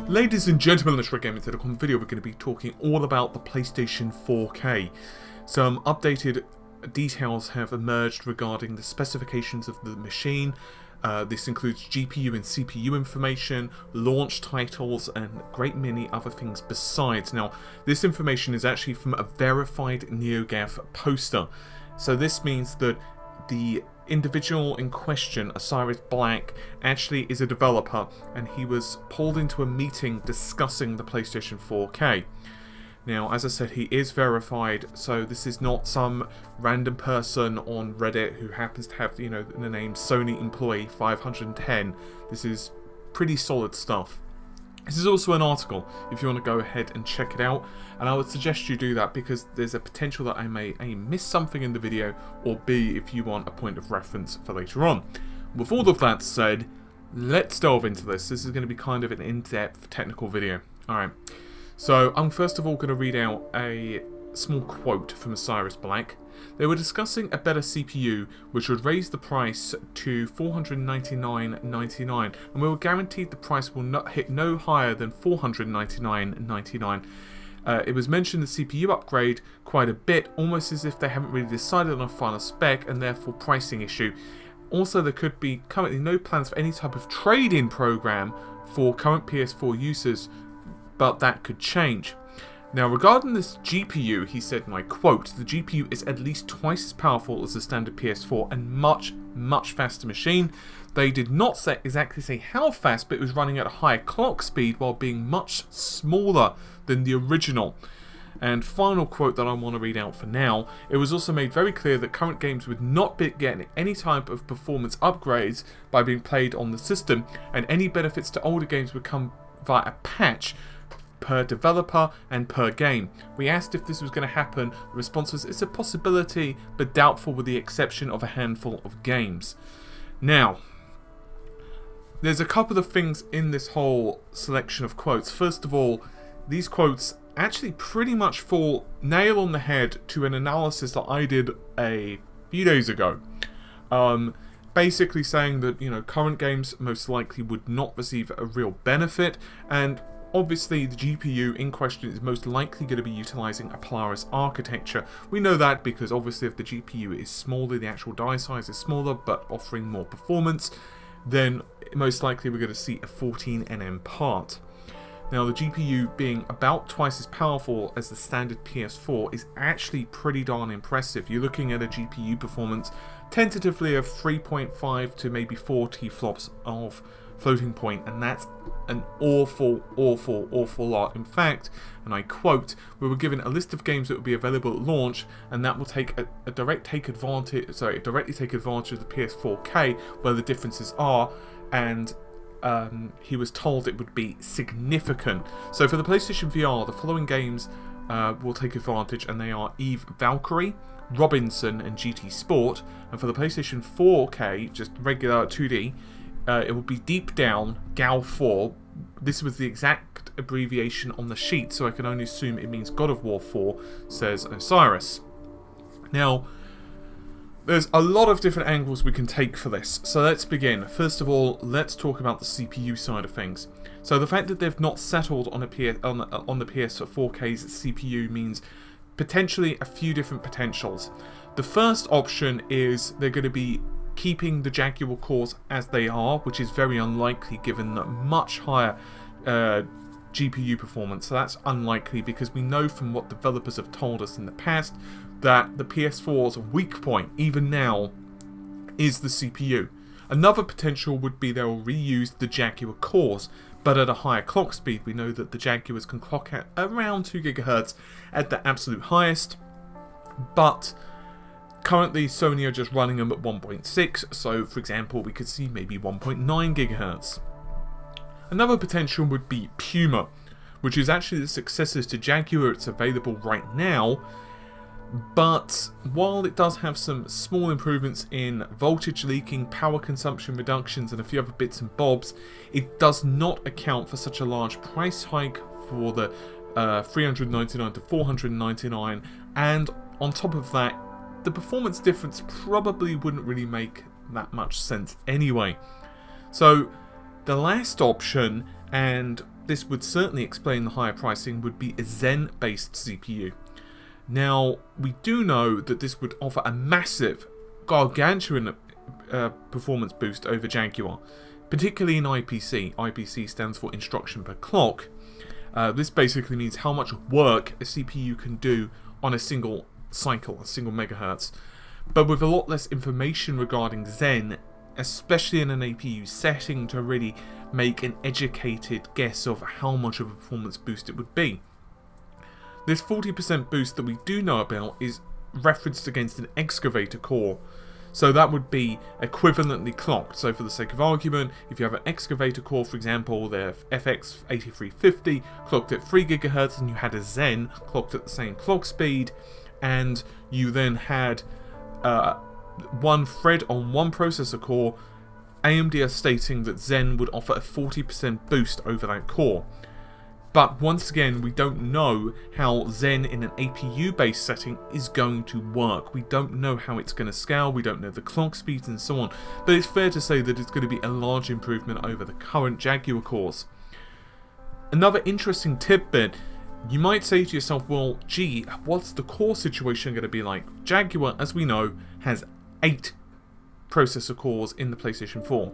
Ladies and gentlemen, in this RedGaming.com video, we're going to be talking all about the PlayStation 4K. Some updated details have emerged regarding the specifications of the machine. This includes GPU and CPU information, launch titles, and a great many other things besides. Now, this information is actually from a verified NeoGaf poster. So this means that the individual in question, OsirisBlack, actually is a developer, and he was pulled into a meeting discussing the PlayStation 4K. Now, as I said, he is verified, so this is not some random person on Reddit who happens to have, you know, the name Sony employee 510. This is pretty solid stuff. This is also an article, if you want to go ahead and check it out, and I would suggest you do that because there's a potential that I may A, miss something in the video, or B, if you want a point of reference for later on. With all of that said, let's delve into this. This is going to be kind of an in-depth technical video. Alright, so I'm first of all going to read out a small quote from OsirisBlack. They were discussing a better CPU which would raise the price to $499.99, and we were guaranteed the price will not hit no higher than $499.99. It was mentioned the CPU upgrade quite a bit, almost as if they haven't really decided on a final spec and therefore pricing issue. Also, there could be currently no plans for any type of trade-in program for current PS4 users, but that could change. Now, regarding this GPU, he said, and I quote, "The GPU is at least twice as powerful as the standard PS4 and much faster machine." They did not exactly say how fast, but it was running at a higher clock speed while being much smaller than the original. And final quote that I want to read out for now, it was also made very clear that current games would not be getting any type of performance upgrades by being played on the system, and any benefits to older games would come via a patch per developer and per game. We asked if this was going to happen. The response was, it's a possibility, but doubtful with the exception of a handful of games. Now, there's a couple of things in this whole selection of quotes. First of all, these quotes actually pretty much fall nail on the head to an analysis that I did a few days ago. Basically saying that, you know, current games most likely would not receive a real benefit, and obviously, the GPU in question is most likely going to be utilizing a Polaris architecture. We know that because obviously if the GPU is smaller, the actual die size is smaller, but offering more performance, then most likely we're going to see a 14nm part. Now, the GPU being about twice as powerful as the standard PS4 is actually pretty darn impressive. You're looking at a GPU performance tentatively of 3.5 to maybe 4 T-flops of floating point, and that's an awful lot. In fact, and I quote, "We were given a list of games that would be available at launch, and that will take directly take advantage of the PS4K, where the differences are," and he was told it would be significant. So for the PlayStation VR, the following games will take advantage, and they are Eve Valkyrie, Robinson, and GT Sport. And for the PlayStation 4K, just regular 2D, it will be Deep Down, GAL 4. This was the exact abbreviation on the sheet, so I can only assume it means God of War 4, says Osiris. Now, there's a lot of different angles we can take for this, so let's begin. First of all, let's talk about the CPU side of things. So the fact that they've not settled on the PS4K's CPU means potentially a few different potentials. The first option is they're going to be keeping the Jaguar cores as they are, which is very unlikely given the much higher GPU performance. So that's unlikely because we know from what developers have told us in the past that the PS4's weak point, even now, is the CPU. Another potential would be they'll reuse the Jaguar cores, but at a higher clock speed. We know that the Jaguars can clock at around 2 GHz at the absolute highest, but currently, Sony are just running them at 1.6, so for example, we could see maybe 1.9 GHz. Another potential would be Puma, which is actually the successor to Jaguar. It's available right now, but while it does have some small improvements in voltage leaking, power consumption reductions, and a few other bits and bobs, it does not account for such a large price hike for the $399 to $499, and on top of that, the performance difference probably wouldn't really make that much sense anyway. So the last option, and this would certainly explain the higher pricing, would be a Zen-based CPU. Now, we do know that this would offer a massive, gargantuan performance boost over Jaguar, particularly in IPC. IPC stands for instruction per clock. This basically means how much work a CPU can do on a single cycle, a single megahertz. But with a lot less information regarding Zen, especially in an APU setting, to really make an educated guess of how much of a performance boost it would be. This 40% boost that we do know about is referenced against an excavator core, so that would be equivalently clocked. So for the sake of argument, if you have an excavator core, for example, the FX8350 clocked at 3 GHz, and you had a Zen clocked at the same clock speed, and you then had one thread on one processor core, AMD are stating that Zen would offer a 40% boost over that core. But once again, we don't know how Zen in an APU-based setting is going to work. We don't know how it's going to scale, we don't know the clock speeds and so on. But it's fair to say that it's going to be a large improvement over the current Jaguar cores. Another interesting tidbit, you might say to yourself, well, gee, what's the core situation going to be like? Jaguar, as we know, has 8 processor cores in the PlayStation 4.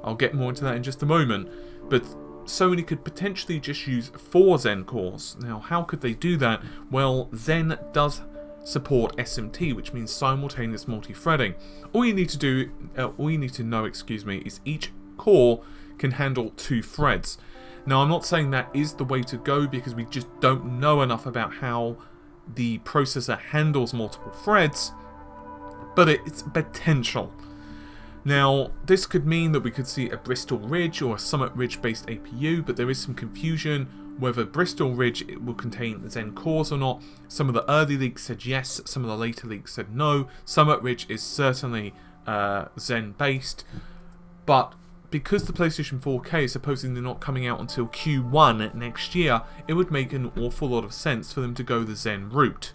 I'll get more into that in just a moment, but Sony could potentially just use 4 Zen cores. Now, how could they do that? Well, Zen does support SMT, which means simultaneous multi-threading. All you need to know, is each core can handle 2 threads. Now, I'm not saying that is the way to go because we just don't know enough about how the processor handles multiple threads, but it's potential. Now, this could mean that we could see a Bristol Ridge or a Summit Ridge based APU, but there is some confusion whether Bristol Ridge will contain Zen cores or not. Some of the early leaks said yes, some of the later leaks said no. Summit Ridge is certainly Zen based, but because the PlayStation 4K is supposedly not coming out until Q1 next year, it would make an awful lot of sense for them to go the Zen route.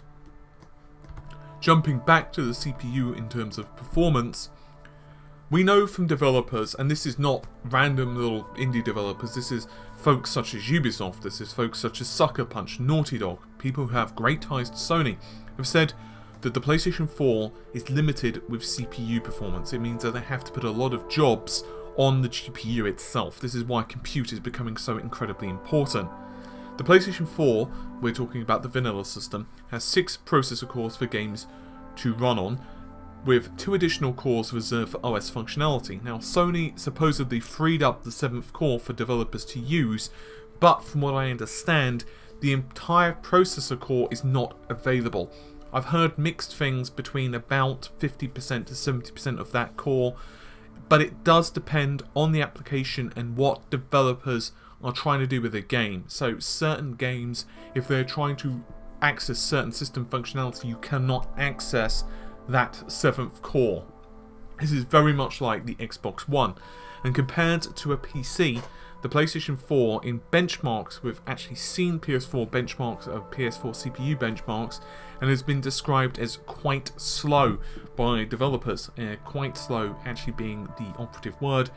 Jumping back to the CPU in terms of performance, we know from developers, and this is not random little indie developers, this is folks such as Ubisoft, this is folks such as Sucker Punch, Naughty Dog, people who have great ties to Sony, have said that the PlayStation 4 is limited with CPU performance. It means that they have to put a lot of jobs on the GPU itself. This is why compute is becoming so incredibly important. The PlayStation 4, we're talking about the vanilla system, has 6 processor cores for games to run on, with 2 additional cores reserved for OS functionality. Now, Sony supposedly freed up the 7th core for developers to use, but from what I understand, the entire processor core is not available. I've heard mixed things between about 50% to 70% of that core, but it does depend on the application and what developers are trying to do with a game. So certain games, if they're trying to access certain system functionality, you cannot access that 7th core. This is very much like the Xbox One, and compared to a PC, the PlayStation 4 in benchmarks, we've actually seen PS4 benchmarks of PS4 CPU benchmarks, and has been described as quite slow by developers, quite slow actually being the operative word,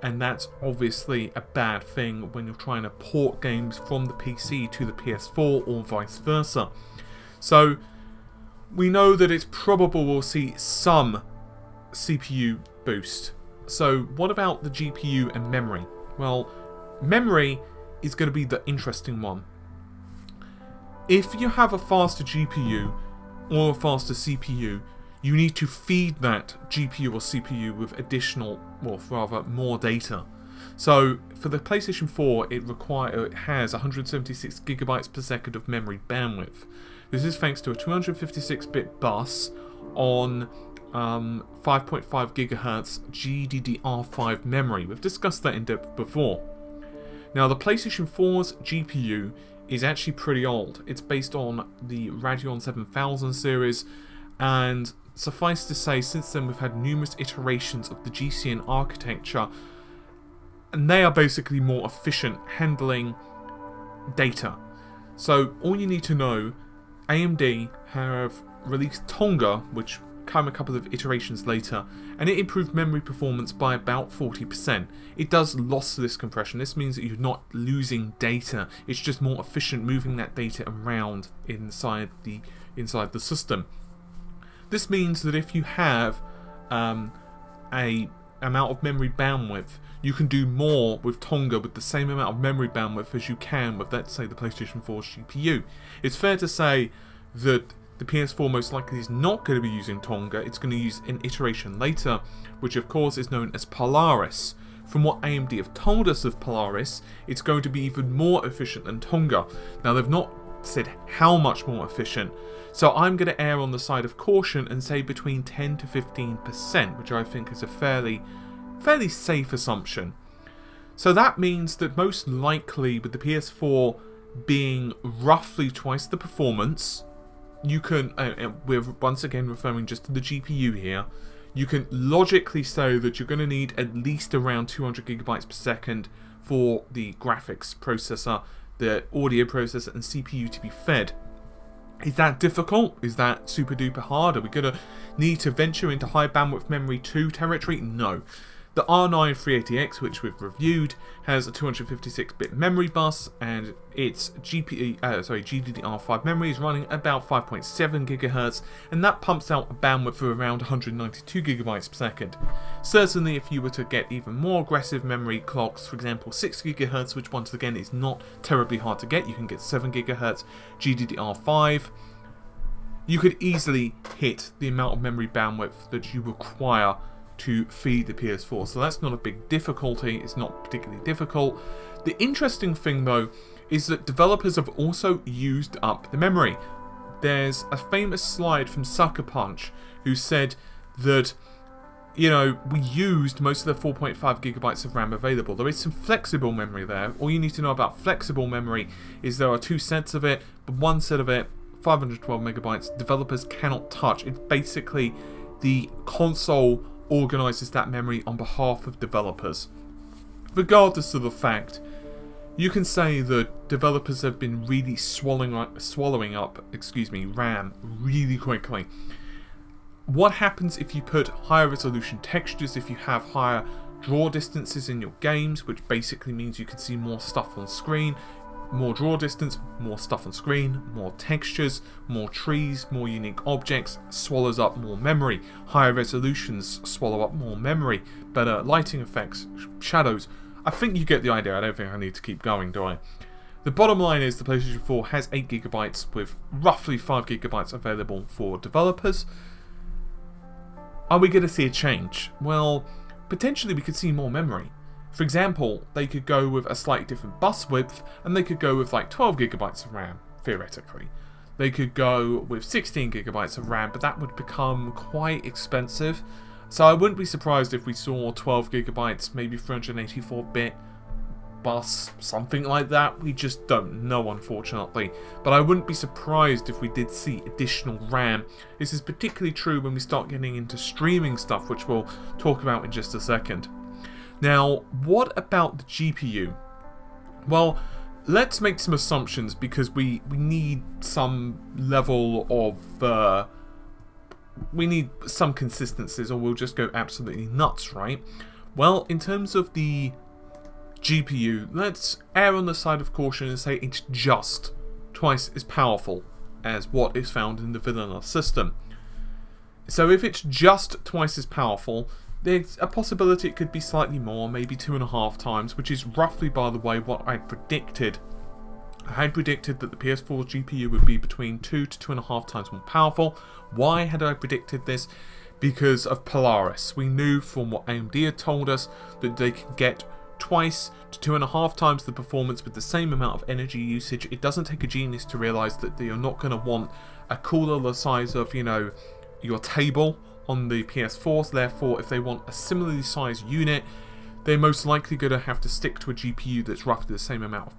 and that's obviously a bad thing when you're trying to port games from the PC to the PS4 or vice versa. So we know that it's probable we'll see some CPU boost. So what about the GPU and memory? Well, memory is going to be the interesting one. If you have a faster GPU or a faster CPU, you need to feed that GPU or CPU with additional, or rather more data. So for the PlayStation 4, it has 176 gigabytes per second of memory bandwidth. This is thanks to a 256-bit bus on 5.5 gigahertz GDDR5 memory. We've discussed that in depth before. Now, the PlayStation 4's GPU is actually pretty old. It's based on the Radeon 7000 series, and suffice to say, since then we've had numerous iterations of the GCN architecture, and they are basically more efficient handling data. So all you need to know, AMD have released Tonga, which come a couple of iterations later, and it improved memory performance by about 40%. It does lossless compression. This means that you're not losing data. It's just more efficient moving that data around inside the system. This means that if you have a amount of memory bandwidth, you can do more with Tonga with the same amount of memory bandwidth as you can with, let's say, the PlayStation 4's GPU. It's fair to say that the PS4 most likely is not going to be using Tonga. It's going to use an iteration later, which of course is known as Polaris. From what AMD have told us of Polaris, it's going to be even more efficient than Tonga. Now, they've not said how much more efficient, so I'm going to err on the side of caution and say between 10 to 15%, which I think is a fairly safe assumption. So that means that most likely with the PS4 being roughly twice the performance, you can, we're once again referring just to the GPU here, you can logically say that you're going to need at least around 200 gigabytes per second for the graphics processor, the audio processor and CPU to be fed. Is that difficult? Is that super duper hard? Are we going to need to venture into high bandwidth memory 2 territory? No. The R9 380X, which we've reviewed, has a 256-bit memory bus, and its GDDR5 memory is running about 5.7 GHz, and that pumps out a bandwidth of around 192 GB per second. Certainly, if you were to get even more aggressive memory clocks, for example 6 GHz, which once again is not terribly hard to get, you can get 7 GHz GDDR5, you could easily hit the amount of memory bandwidth that you require to feed the PS4, so that's not a big difficulty. It's not particularly difficult. The interesting thing though is that developers have also used up the memory. There's a famous slide from Sucker Punch who said that, you know, we used most of the 4.5 gigabytes of RAM available. There is some flexible memory there. All you need to know about flexible memory is there are two sets of it, but one set of it, 512 megabytes, developers cannot touch. It's basically the console organizes that memory on behalf of developers. Regardless of the fact, you can say that developers have been really swallowing up RAM really quickly. What happens if you put higher resolution textures, if you have higher draw distances in your games, which basically means you can see more stuff on screen? More draw distance, more stuff on screen, more textures, more trees, more unique objects, swallows up more memory. Higher resolutions swallow up more memory. Better lighting effects, shadows. I think you get the idea. I don't think I need to keep going, do I? The bottom line is the PlayStation 4 has 8 gigabytes with roughly 5 gigabytes available for developers. Are we going to see a change? Well, potentially we could see more memory. For example, they could go with a slightly different bus width, and they could go with like 12 gigabytes of RAM, theoretically. They could go with 16 gigabytes of RAM, but that would become quite expensive. So I wouldn't be surprised if we saw 12 gigabytes, maybe 384-bit bus, something like that. We just don't know, unfortunately. But I wouldn't be surprised if we did see additional RAM. This is particularly true when we start getting into streaming stuff, which we'll talk about in just a second. Now, what about the GPU? Well, let's make some assumptions because we need some level of... we need some consistencies or we'll just go absolutely nuts, right? Well, in terms of the GPU, let's err on the side of caution and say it's just twice as powerful as what is found in the vanilla system. So if it's just twice as powerful, there's a possibility it could be slightly more, maybe 2.5 times, which is roughly, by the way, what I predicted. I had predicted that the PS4 GPU would be between 2 to 2.5 times more powerful. Why had I predicted this? Because of Polaris. We knew from what AMD had told us that they could get twice to 2.5 times the performance with the same amount of energy usage. It doesn't take a genius to realise that you're not going to want a cooler the size of, you know, your table on the PS4, so therefore if they want a similarly sized unit, they're most likely going to have to stick to a GPU that's roughly the same amount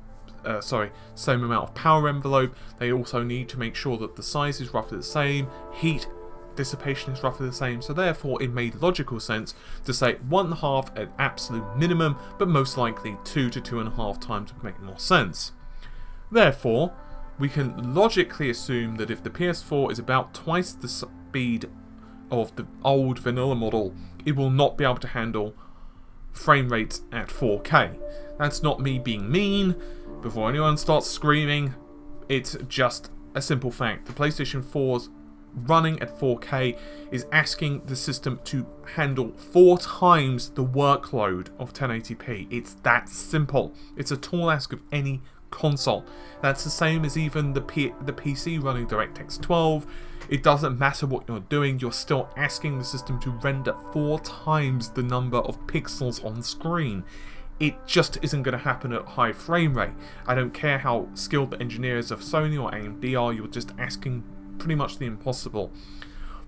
of power envelope. They also need to make sure that the size is roughly the same, heat dissipation is roughly the same, so therefore it made logical sense to say 1.5 at absolute minimum, but most likely 2 to 2.5 times would make more sense. Therefore, we can logically assume that if the PS4 is about twice the speed of the old vanilla model, it will not be able to handle frame rates at 4K. That's not me being mean. Before anyone starts screaming, it's just a simple fact. The PlayStation 4's running at 4K is asking the system to handle 4 times the workload of 1080p. It's that simple. It's a tall ask of any console. That's the same as even the PC running DirectX 12. It doesn't matter what you're doing, you're still asking the system to render 4 times the number of pixels on screen. It just isn't going to happen at high frame rate. I don't care how skilled the engineers of Sony or AMD are, you're just asking pretty much the impossible.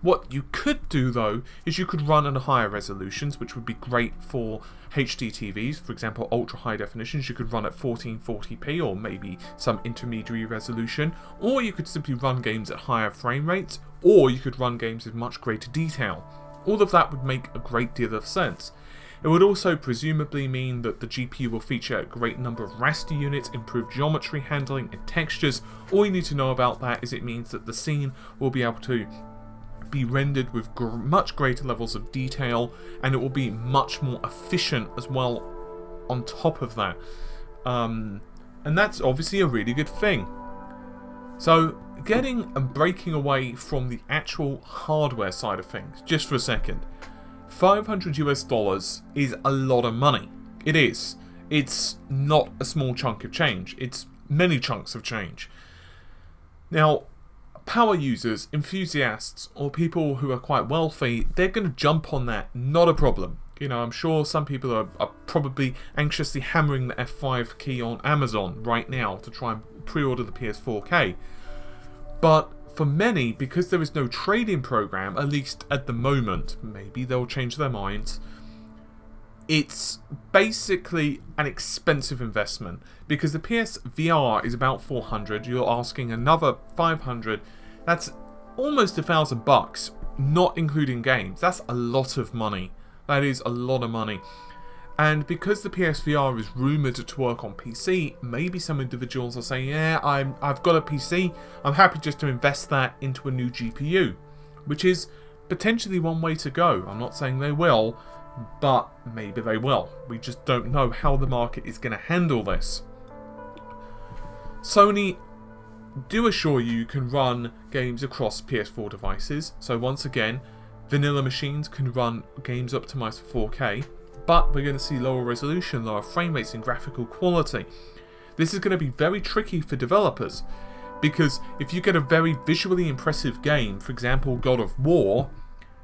What you could do though is you could run at higher resolutions, which would be great for HD TVs. For example, ultra high definitions, you could run at 1440p or maybe some intermediary resolution, or you could simply run games at higher frame rates, or you could run games with much greater detail. All of that would make a great deal of sense. It would also presumably mean that the GPU will feature a great number of raster units, improved geometry handling and textures. All you need to know about that is it means that the scene will be able to be rendered with much greater levels of detail, and it will be much more efficient as well on top of that. And that's obviously a really good thing. So getting and breaking away from the actual hardware side of things, just for a second. $500 US is a lot of money. It is. It's not a small chunk of change. It's many chunks of change. Now, power users, enthusiasts, or people who are quite wealthy, they're going to jump on that, not a problem. You know, I'm sure some people are probably anxiously hammering the F5 key on Amazon right now to try and pre-order the PS4K. But for many, because there is no trade-in program, at least at the moment, maybe they'll change their minds, it's basically an expensive investment, because the PS VR is about $400, you're asking another $500, that's almost $1,000, not including games. That's a lot of money. That is a lot of money. And because the PSVR is rumoured to work on PC, maybe some individuals are saying, yeah, I've got a PC, I'm happy just to invest that into a new GPU, which is potentially one way to go. I'm not saying they will, but maybe they will. We just don't know how the market is going to handle this. Sony do assure you can run games across PS4 devices, so once again, vanilla machines can run games optimized for 4K, but we're going to see lower resolution, lower frame rates and graphical quality. This is going to be very tricky for developers, because if you get a very visually impressive game, for example God of War,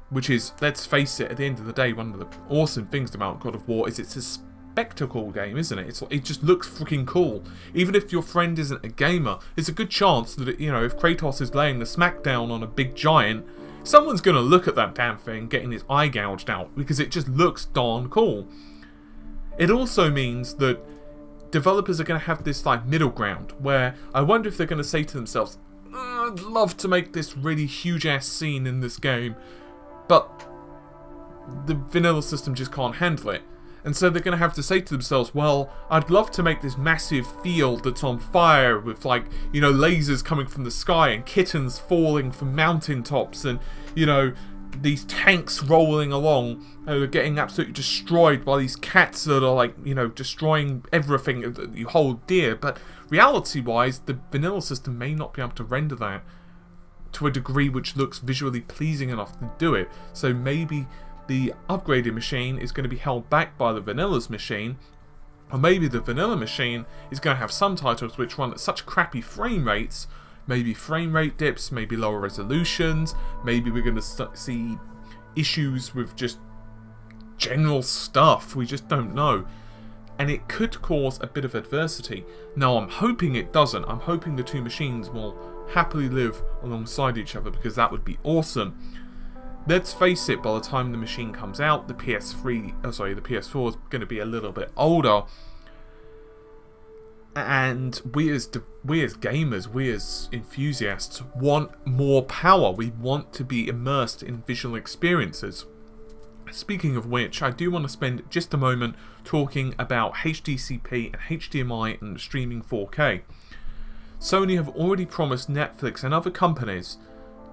which is, let's face it, at the end of the day, one of the awesome things about God of War is it's a spectacle game, isn't it? It just looks freaking cool. Even if your friend isn't a gamer, there's a good chance that, you know, if Kratos is laying the smackdown on a big giant, someone's going to look at that damn thing getting his eye gouged out, because it just looks darn cool. It also means that developers are going to have this like middle ground, where I wonder if they're going to say to themselves, I'd love to make this really huge ass scene in this game, but the vanilla system just can't handle it. And so they're going to have to say to themselves, well, I'd love to make this massive field that's on fire with, like, you know, lasers coming from the sky and kittens falling from mountaintops and, you know, these tanks rolling along and are getting absolutely destroyed by these cats that are, like, you know, destroying everything that you hold dear. But reality-wise, the vanilla system may not be able to render that to a degree which looks visually pleasing enough to do it. So maybe the upgraded machine is going to be held back by the vanilla's machine, or maybe the vanilla machine is going to have some titles which run at such crappy frame rates, maybe frame rate dips, maybe lower resolutions, maybe we're going to see issues with just general stuff, we just don't know. And it could cause a bit of adversity. Now I'm hoping it doesn't. I'm hoping the two machines will happily live alongside each other, because that would be awesome. Let's face it, by the time the machine comes out, the PS4 is going to be a little bit older, and we as gamers, we as enthusiasts want more power. We want to be immersed in visual experiences. Speaking of which, I do want to spend just a moment talking about HDCP and HDMI and streaming 4K. Sony have already promised Netflix and other companies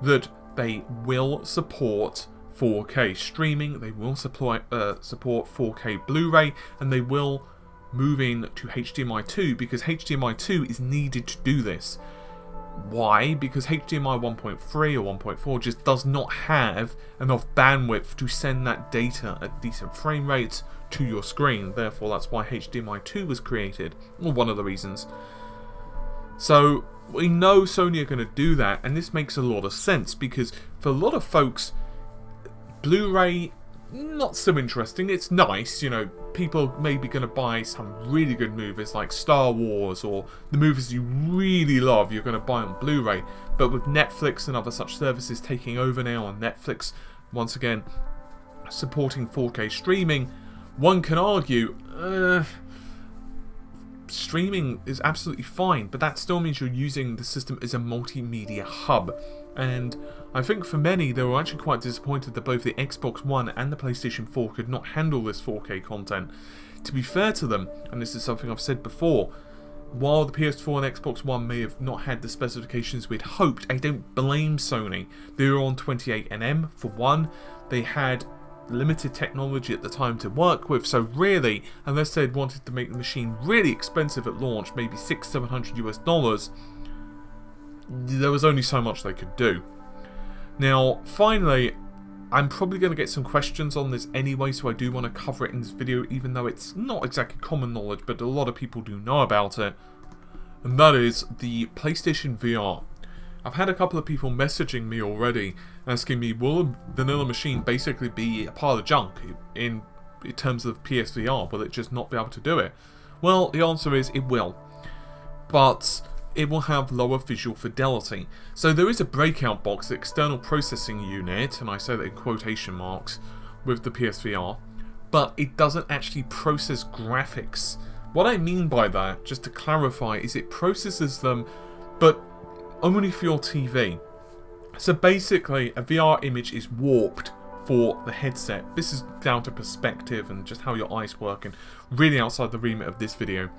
that they will support 4K streaming, they will support 4K Blu-ray, and they will move in to HDMI 2 because HDMI 2 is needed to do this. Why? Because HDMI 1.3 or 1.4 just does not have enough bandwidth to send that data at decent frame rates to your screen. Therefore, that's why HDMI 2 was created, or one of the reasons. So we know Sony are going to do that, and this makes a lot of sense because for a lot of folks, Blu-ray, not so interesting. It's nice, you know, people may be going to buy some really good movies like Star Wars, or the movies you really love you're going to buy on Blu-ray. But with Netflix and other such services taking over now, and Netflix once again supporting 4K streaming, one can argue streaming is absolutely fine, but that still means you're using the system as a multimedia hub. And I think for many, they were actually quite disappointed that both the Xbox One and the PlayStation 4 could not handle this 4K content. To be fair to them, and this is something I've said before, while the PS4 and Xbox One may have not had the specifications we'd hoped, I don't blame Sony. They were on 28nm for one, they had limited technology at the time to work with, so really, unless they'd wanted to make the machine really expensive at launch, maybe $600-700 US, there was only so much they could do. Now, finally, I'm probably going to get some questions on this anyway, so I do want to cover it in this video, even though it's not exactly common knowledge, but a lot of people do know about it. And that is the PlayStation VR. I've had a couple of people messaging me already, asking me, will a vanilla machine basically be a pile of junk in terms of PSVR? Will it just not be able to do it? Well, the answer is it will. But it will have lower visual fidelity. So there is a breakout box, the external processing unit, and I say that in quotation marks, with the PSVR, but it doesn't actually process graphics. What I mean by that, just to clarify, is it processes them, but only for your TV. So basically, a VR image is warped for the headset. This is down to perspective and just how your eyes work, and really outside the remit of this video.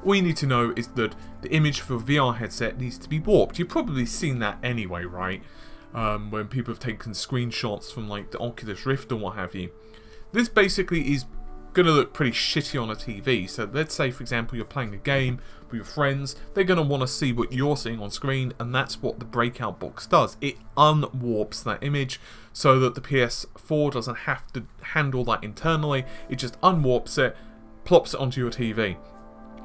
All you need to know is that the image for a VR headset needs to be warped. You've probably seen that anyway, right? When people have taken screenshots from like the Oculus Rift or what have you. This basically is going to look pretty shitty on a TV. So let's say, for example, you're playing a game with your friends. They're going to want to see what you're seeing on screen, and that's what the breakout box does. It unwarps that image so that the PS4 doesn't have to handle that internally. It just unwarps it, plops it onto your TV.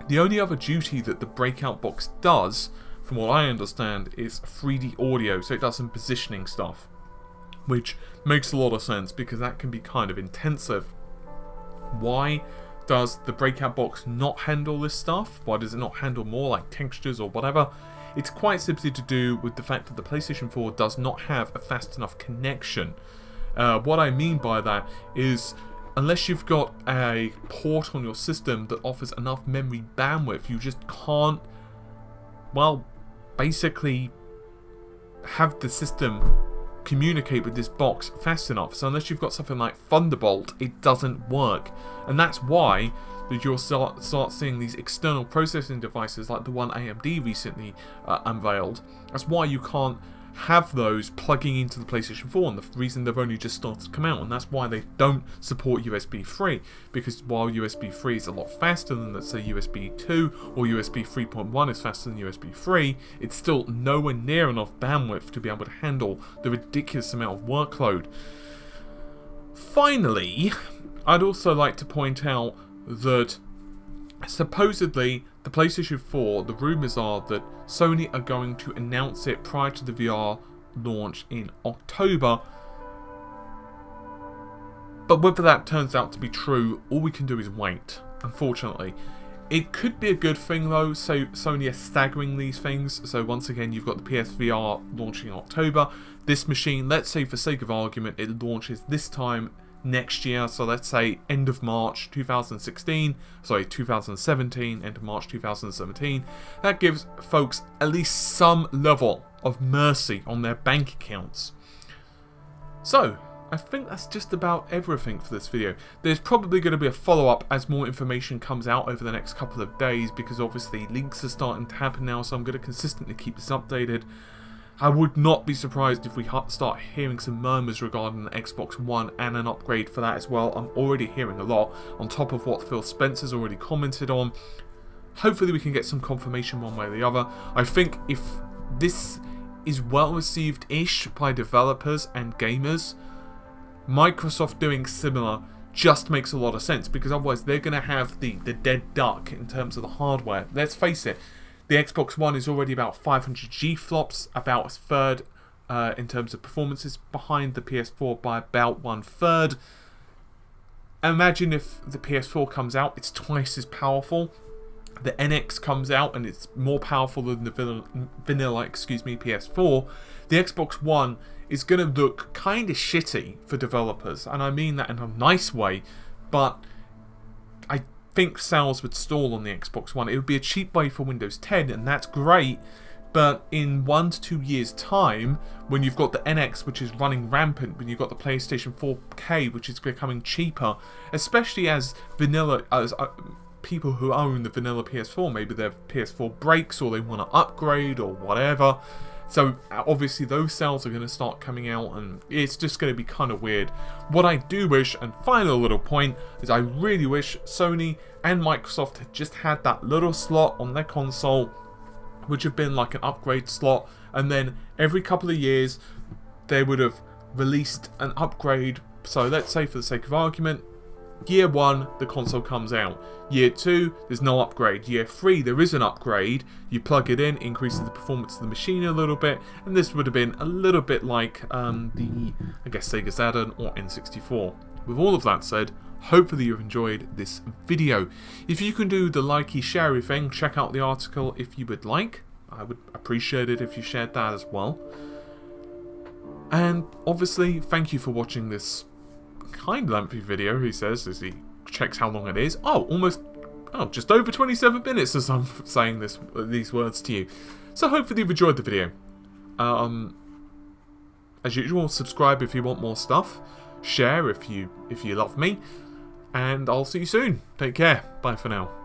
The only other duty that the breakout box does, from what I understand, is 3D audio, so it does some positioning stuff, which makes a lot of sense because that can be kind of intensive. Why does the breakout box not handle this stuff? Why does it not handle more like textures or whatever? It's quite simply to do with the fact that the PlayStation 4 does not have a fast enough connection. What I mean by that is, unless you've got a port on your system that offers enough memory bandwidth, you just can't, well, basically have the system communicate with this box fast enough. So unless you've got something like Thunderbolt, it doesn't work. And that's why that you'll start seeing these external processing devices like the one AMD recently unveiled. That's why you can't have those plugging into the PlayStation 4, and the reason they've only just started to come out, and that's why they don't support USB 3, because while USB 3 is a lot faster than, let's say, USB 2 or USB 3.1 is faster than USB 3, it's still nowhere near enough bandwidth to be able to handle the ridiculous amount of workload. Finally, I'd also like to point out that supposedly the PlayStation 4, the rumours are that Sony are going to announce it prior to the VR launch in October. But whether that turns out to be true, all we can do is wait, unfortunately. It could be a good thing though, so Sony are staggering these things. So once again, you've got the PSVR launching in October. This machine, let's say for sake of argument, it launches this time next year, so let's say end of March 2017, end of March 2017. That gives folks at least some level of mercy on their bank accounts. So I think that's just about everything for this video. There's probably going to be a follow-up as more information comes out over the next couple of days, because obviously leaks are starting to happen now, so I'm going to consistently keep this updated. I would not be surprised if we start hearing some murmurs regarding the Xbox One and an upgrade for that as well. I'm already hearing a lot, on top of what Phil Spencer's already commented on. Hopefully we can get some confirmation one way or the other. I think if this is well received-ish by developers and gamers, Microsoft doing similar just makes a lot of sense, because otherwise they're going to have the dead duck in terms of the hardware. Let's face it, the Xbox One is already about 500 G-flops, about a third in terms of performances, behind the PS4 by about 1/3. Imagine if the PS4 comes out, it's twice as powerful. The NX comes out and it's more powerful than the vanilla PS4. The Xbox One is going to look kind of shitty for developers, and I mean that in a nice way, but I think sales would stall on the Xbox One. It would be a cheap way for Windows 10, and that's great, but in 1 to 2 years time, when you've got the NX which is running rampant, when you've got the PlayStation 4K which is becoming cheaper, especially as people who own the vanilla PS4, maybe their PS4 breaks or they want to upgrade or whatever. So obviously those sales are going to start coming out, and it's just going to be kind of weird. What I do wish, and final little point, is I really wish Sony and Microsoft had just had that little slot on their console, which have been like an upgrade slot, and then every couple of years they would have released an upgrade. So let's say, for the sake of argument, Year 1, the console comes out. Year 2, there's no upgrade. Year 3, there is an upgrade. You plug it in, increases the performance of the machine a little bit, and this would have been a little bit like the, I guess, Sega Saturn or N64. With all of that said, hopefully you've enjoyed this video. If you can do the likey, sharey thing, check out the article if you would like. I would appreciate it if you shared that as well. And obviously, thank you for watching this kind of lengthy video, he says, as he checks how long it is. Just over 27 minutes as I'm saying these words to you. So hopefully you've enjoyed the video. As usual, subscribe if you want more stuff. Share if you love me. And I'll see you soon. Take care. Bye for now.